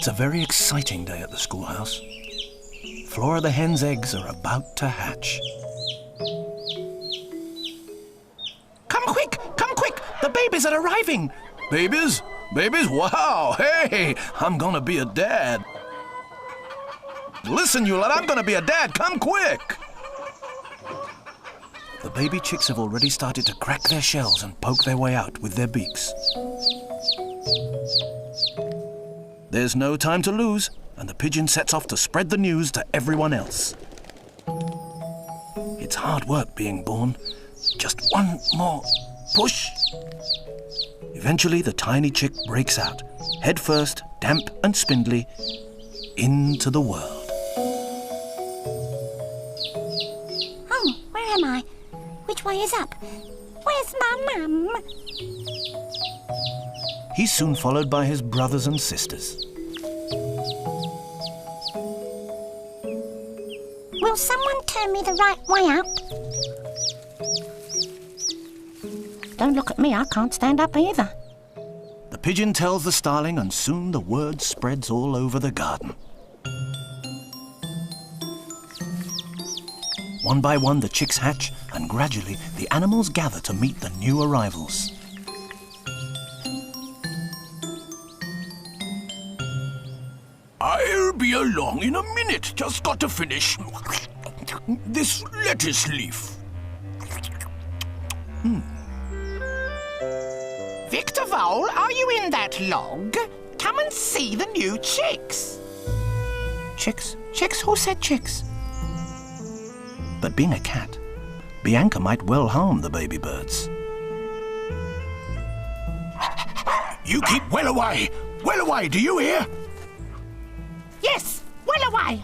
It's a very exciting day at the schoolhouse. Flora the hen's eggs are about to hatch. Come quick! Come quick! The babies are arriving! Babies? Babies? Wow! Hey! I'm gonna be a dad. Listen, you lot, I'm gonna be a dad. Come quick! The baby chicks have already started to crack their shells and poke their way out with their beaks. There's no time to lose, and the pigeon sets off to spread the news to everyone else. It's hard work being born. Just one more push. Eventually, the tiny chick breaks out, head first, damp and spindly, into the world. Oh, where am I? Which way is up? Where's my mum? He's soon followed by his brothers and sisters. Will someone turn me the right way up? Don't look at me, I can't stand up either. The pigeon tells the starling, and soon the word spreads all over the garden. One by one, the chicks hatch, and gradually the animals gather to meet the new arrivals. I'll be along in a minute. Just got to finish this lettuce leaf. Victor Vole, are you in that log? Come and see the new chicks. Chicks? Chicks? Who said chicks? But being a cat, Bianca might well harm the baby birds. You keep well away. Well away, do you hear? Yes, well away.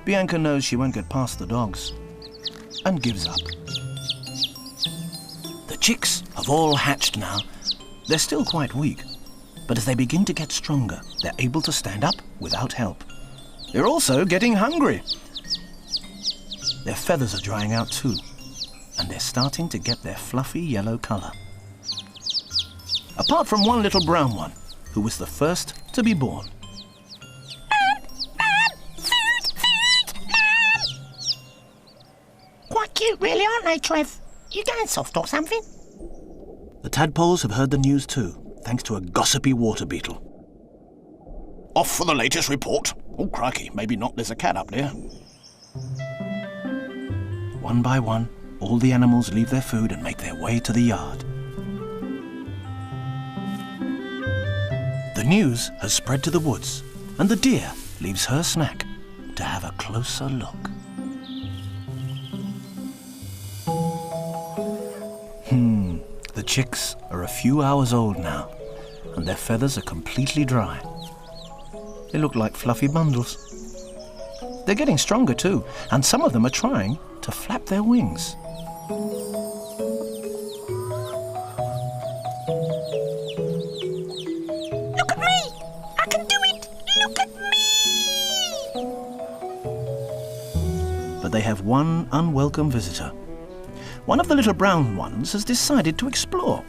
Bianca knows she won't get past the dogs and gives up. The chicks have all hatched now. They're still quite weak, but as they begin to get stronger, they're able to stand up without help. They're also getting hungry. Their feathers are drying out too, and they're starting to get their fluffy yellow colour. Apart from one little brown one, who was the first to be born. Quite cute, really, aren't they, Trev? You going soft or something? The tadpoles have heard the news too, thanks to a gossipy water beetle. Off for the latest report. Oh, crikey, maybe not. There's a cat up there. One by one, all the animals leave their food and make their way to the yard. The news has spread to the woods, and the deer leaves her snack to have a closer look. The chicks are a few hours old now, and their feathers are completely dry. They look like fluffy bundles. They're getting stronger too, and some of them are trying to flap their wings. Look at me! I can do it! Look at me! But they have one unwelcome visitor. One of the little brown ones has decided to explore.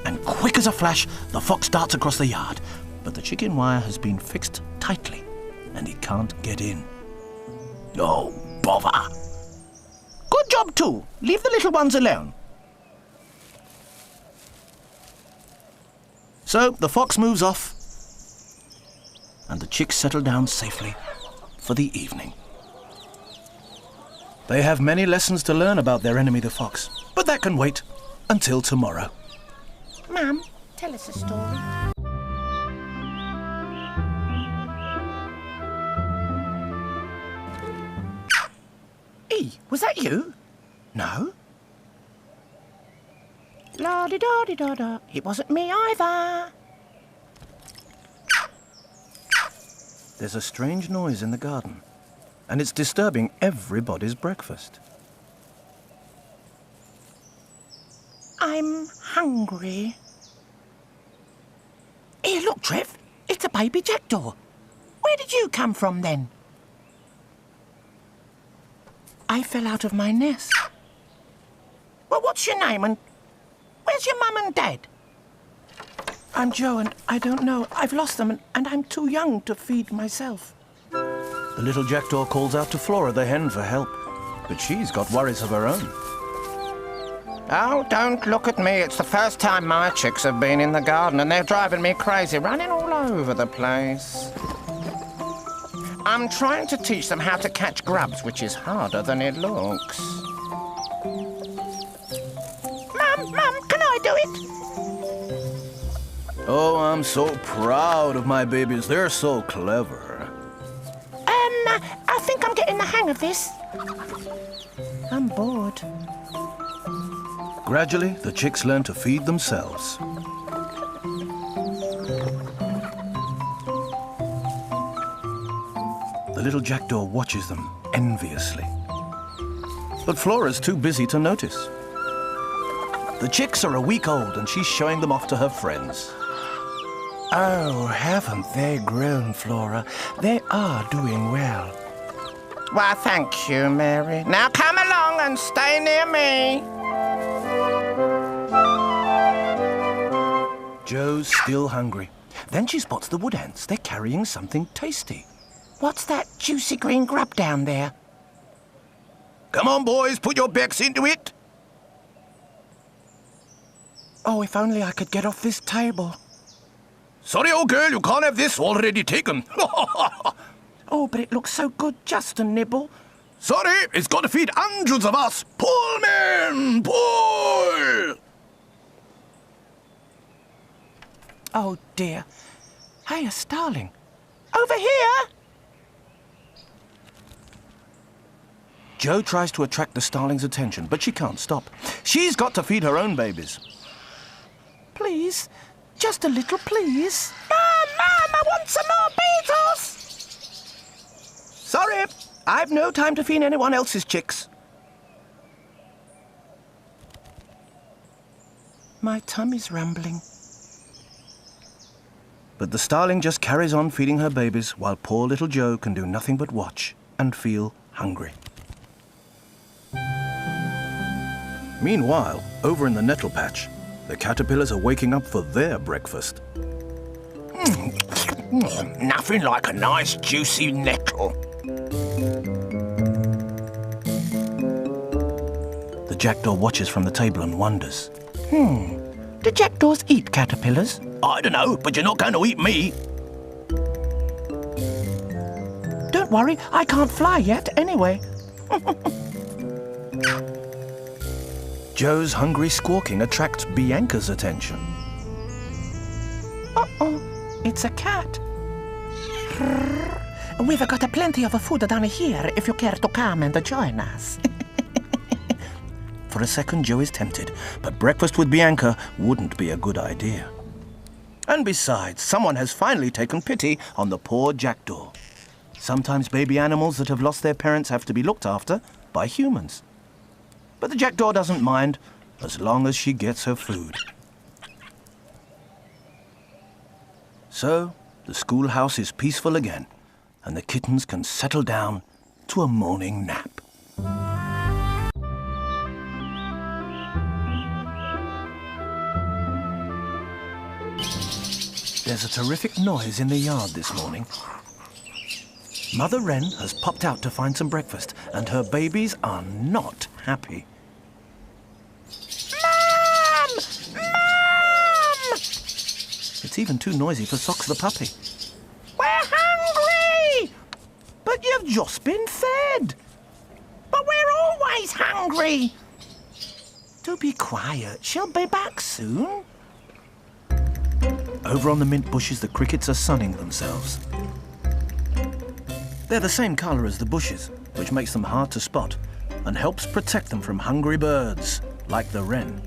And quick as a flash, the fox darts across the yard, but the chicken wire has been fixed tightly, and he can't get in. Oh, bother. Good job, too. Leave the little ones alone. So the fox moves off, and the chicks settle down safely for the evening. They have many lessons to learn about their enemy the fox, but that can wait until tomorrow. Mum, tell us a story. Was that you? No? La-di-da-di-da-da. It wasn't me either. There's a strange noise in the garden, and it's disturbing everybody's breakfast. I'm hungry. Here, look, Trev. It's a baby jackdaw. Where did you come from, then? I fell out of my nest. Well, what's your name and where's your mum and dad? I'm Joe, and I don't know. I've lost them, and I'm too young to feed myself. The little jackdaw calls out to Flora the hen for help, but she's got worries of her own. Oh, don't look at me. It's the first time my chicks have been in the garden and they're driving me crazy, running all over the place. I'm trying to teach them how to catch grubs, which is harder than it looks. Mum, can I do it? Oh, I'm so proud of my babies. They're so clever. I think I'm getting the hang of this. I'm bored. Gradually, the chicks learn to feed themselves. The little jackdaw watches them enviously. But Flora's too busy to notice. The chicks are a week old and she's showing them off to her friends. Oh, haven't they grown, Flora? They are doing well. Why, thank you, Mary. Now come along and stay near me. Joe's still hungry. Then she spots the wood ants. They're carrying something tasty. What's that juicy green grub down there? Come on, boys, put your backs into it. Oh, if only I could get off this table. Sorry, old girl, you can't have this already taken. Oh, but it looks so good just to nibble. Sorry, it's got to feed hundreds of us. Pull, men, pull! Oh, dear. Hey, a starling. Over here! Joe tries to attract the starling's attention, but she can't stop. She's got to feed her own babies. Please, just a little, please. Mum, I want some more beetles! Sorry, I've no time to feed anyone else's chicks. My tummy's rumbling. But the starling just carries on feeding her babies while poor little Joe can do nothing but watch and feel hungry. Meanwhile, over in the nettle patch, the caterpillars are waking up for their breakfast. Nothing like a nice juicy nettle. The jackdaw watches from the table and wonders. Do jackdaws eat caterpillars? I don't know, but you're not going to eat me. Don't worry, I can't fly yet anyway. Joe's hungry squawking attracts Bianca's attention. Uh-oh, it's a cat. We've got plenty of food down here if you care to come and join us. For a second, Joe is tempted, but breakfast with Bianca wouldn't be a good idea. And besides, someone has finally taken pity on the poor jackdaw. Sometimes baby animals that have lost their parents have to be looked after by humans. But the jackdaw doesn't mind, as long as she gets her food. So, the schoolhouse is peaceful again, and the kittens can settle down to a morning nap. There's a terrific noise in the yard this morning. Mother Wren has popped out to find some breakfast, and her babies are not happy. Mum! Mum! It's even too noisy for Socks the puppy. We're hungry! But you've just been fed. But we're always hungry. Do be quiet. She'll be back soon. Over on the mint bushes, the crickets are sunning themselves. They're the same colour as the bushes, which makes them hard to spot and helps protect them from hungry birds, like the wren.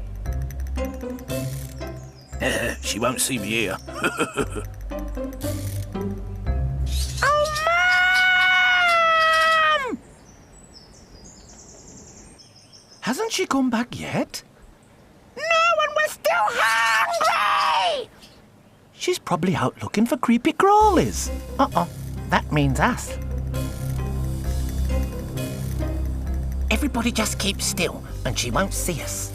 She won't see me here. Oh, Mum! Hasn't she come back yet? No, and we're still hungry! She's probably out looking for creepy crawlies. Uh-oh, that means us. Everybody just keep still, and she won't see us.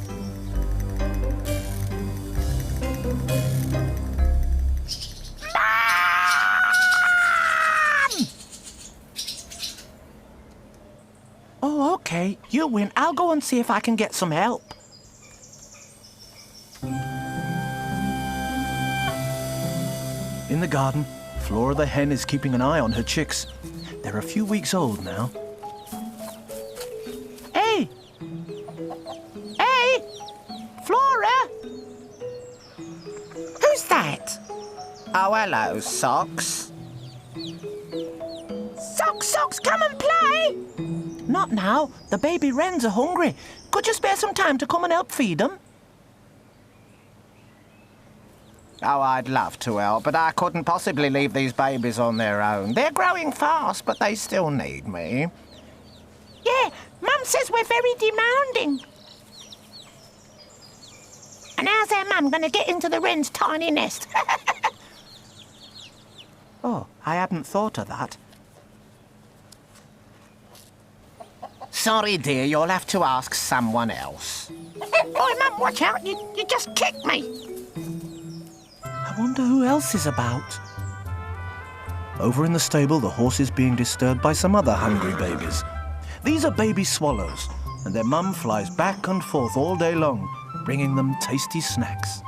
You win. I'll go and see if I can get some help. In the garden, Flora the hen is keeping an eye on her chicks. They're a few weeks old now. Hey! Hey! Flora! Who's that? Oh, hello, Socks. Socks, come and play! Not now. The baby wrens are hungry. Could you spare some time to come and help feed them? Oh, I'd love to help, but I couldn't possibly leave these babies on their own. They're growing fast, but they still need me. Yeah, Mum says we're very demanding. And how's our Mum going to get into the wren's tiny nest? Oh, I hadn't thought of that. Sorry, dear, you'll have to ask someone else. Oh, Mum, watch out. You just kicked me. I wonder who else is about. Over in the stable, the horse is being disturbed by some other hungry babies. These are baby swallows, and their mum flies back and forth all day long, bringing them tasty snacks.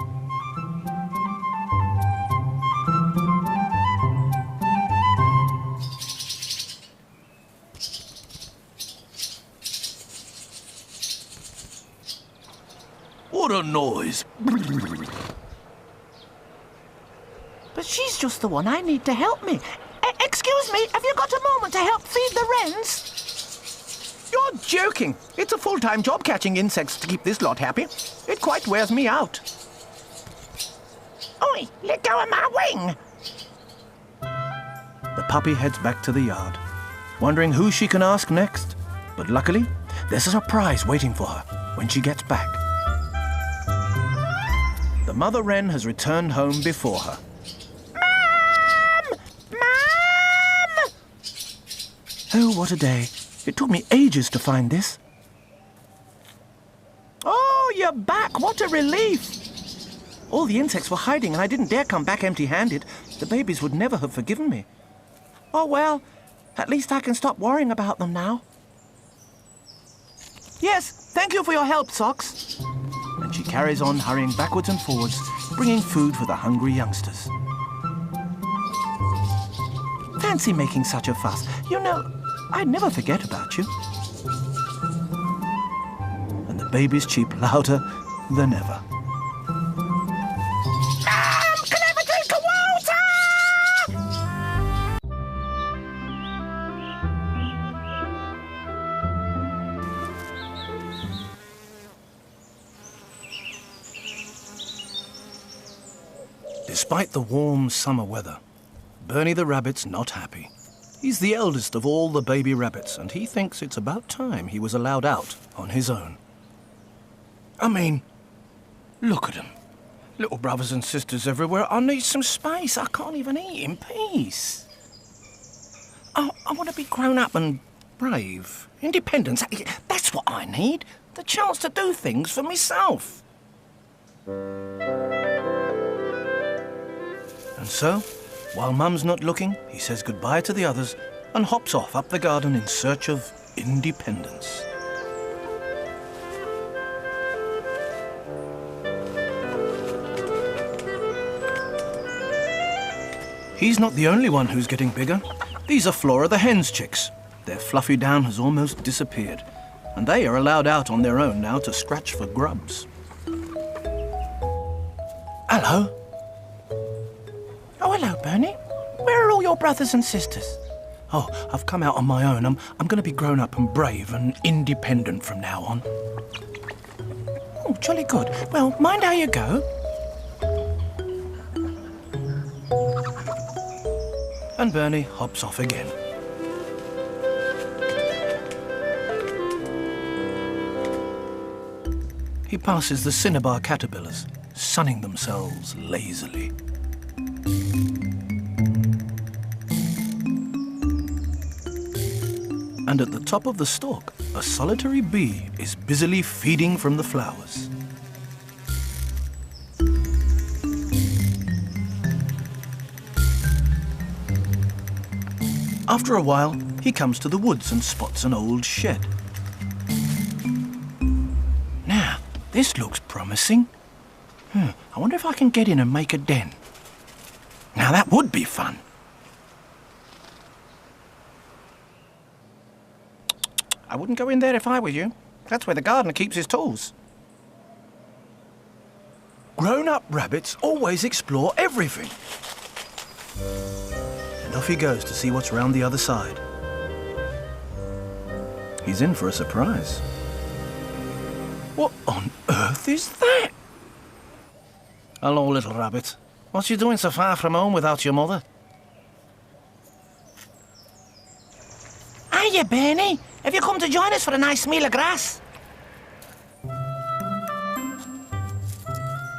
What a noise. But she's just the one I need to help me. Excuse me, have you got a moment to help feed the wrens? You're joking. It's a full-time job catching insects to keep this lot happy. It quite wears me out. Oi, let go of my wing. The puppy heads back to the yard, wondering who she can ask next. But luckily, there's a surprise waiting for her when she gets back. The mother wren has returned home before her. Mum! Oh, what a day. It took me ages to find this. Oh, you're back. What a relief. All the insects were hiding and I didn't dare come back empty-handed. The babies would never have forgiven me. Oh, well, at least I can stop worrying about them now. Yes, thank you for your help, Socks. And she carries on hurrying backwards and forwards, bringing food for the hungry youngsters. Fancy making such a fuss. You know, I'd never forget about you. And the babies cheep louder than ever. Mum, can I have a drink of water? Despite the warm summer weather, Bernie the rabbit's not happy. He's the eldest of all the baby rabbits, and he thinks it's about time he was allowed out on his own. I mean, look at him. Little brothers and sisters everywhere. I need some space. I can't even eat in peace. I want to be grown up and brave. Independence. That's what I need. The chance to do things for myself. And so, while Mum's not looking, he says goodbye to the others and hops off up the garden in search of independence. He's not the only one who's getting bigger. These are Flora the hen's chicks. Their fluffy down has almost disappeared, and they are allowed out on their own now to scratch for grubs. Hello. Oh, hello, Bernie. Where are all your brothers and sisters? Oh, I've come out on my own. I'm going to be grown up and brave and independent from now on. Oh, jolly good. Well, mind how you go. And Bernie hops off again. He passes the cinnabar caterpillars, sunning themselves lazily. And at the top of the stalk, a solitary bee is busily feeding from the flowers. After a while, he comes to the woods and spots an old shed. This looks promising. I wonder if I can get in and make a den. Now that would be fun. I wouldn't go in there if I were you. That's where the gardener keeps his tools. Grown-up rabbits always explore everything. And off he goes to see what's round the other side. He's in for a surprise. What on earth is that? Hello, little rabbit. What you doing so far from home without your mother? Hiya, Bernie. Have you come to join us for a nice meal of grass?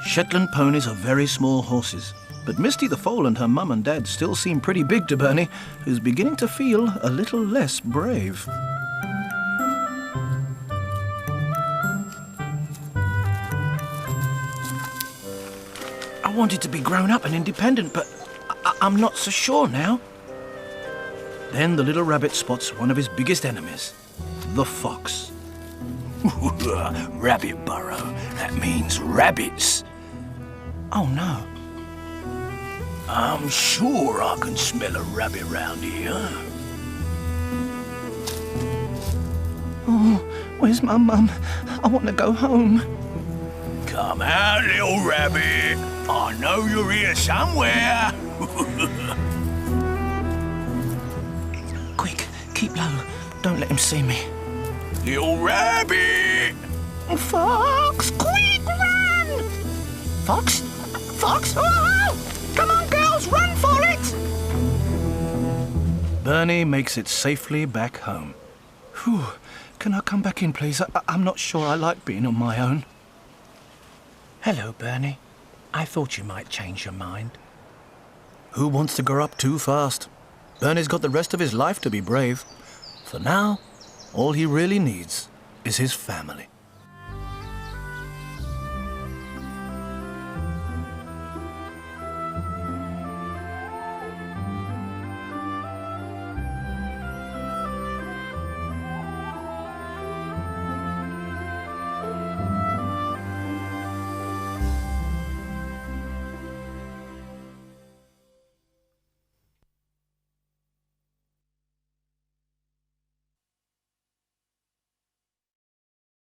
Shetland ponies are very small horses, but Misty the foal and her mum and dad still seem pretty big to Bernie, who's beginning to feel a little less brave. I wanted to be grown up and independent, but I'm not so sure now. Then the little rabbit spots one of his biggest enemies, the fox. Rabbit burrow. That means rabbits. Oh no. I'm sure I can smell a rabbit round here. Oh, where's my mum? I want to go home. Come out, little rabbit. I know you're here somewhere. Quick, keep low. Don't let him see me. Little rabbit. Fox, quick, run! Fox? Fox? Oh! Come on, girls, run for it! Bernie makes it safely back home. Whew. Can I come back in, please? I'm not sure I like being on my own. Hello, Bernie. I thought you might change your mind. Who wants to grow up too fast? Bernie's got the rest of his life to be brave. For now, all he really needs is his family.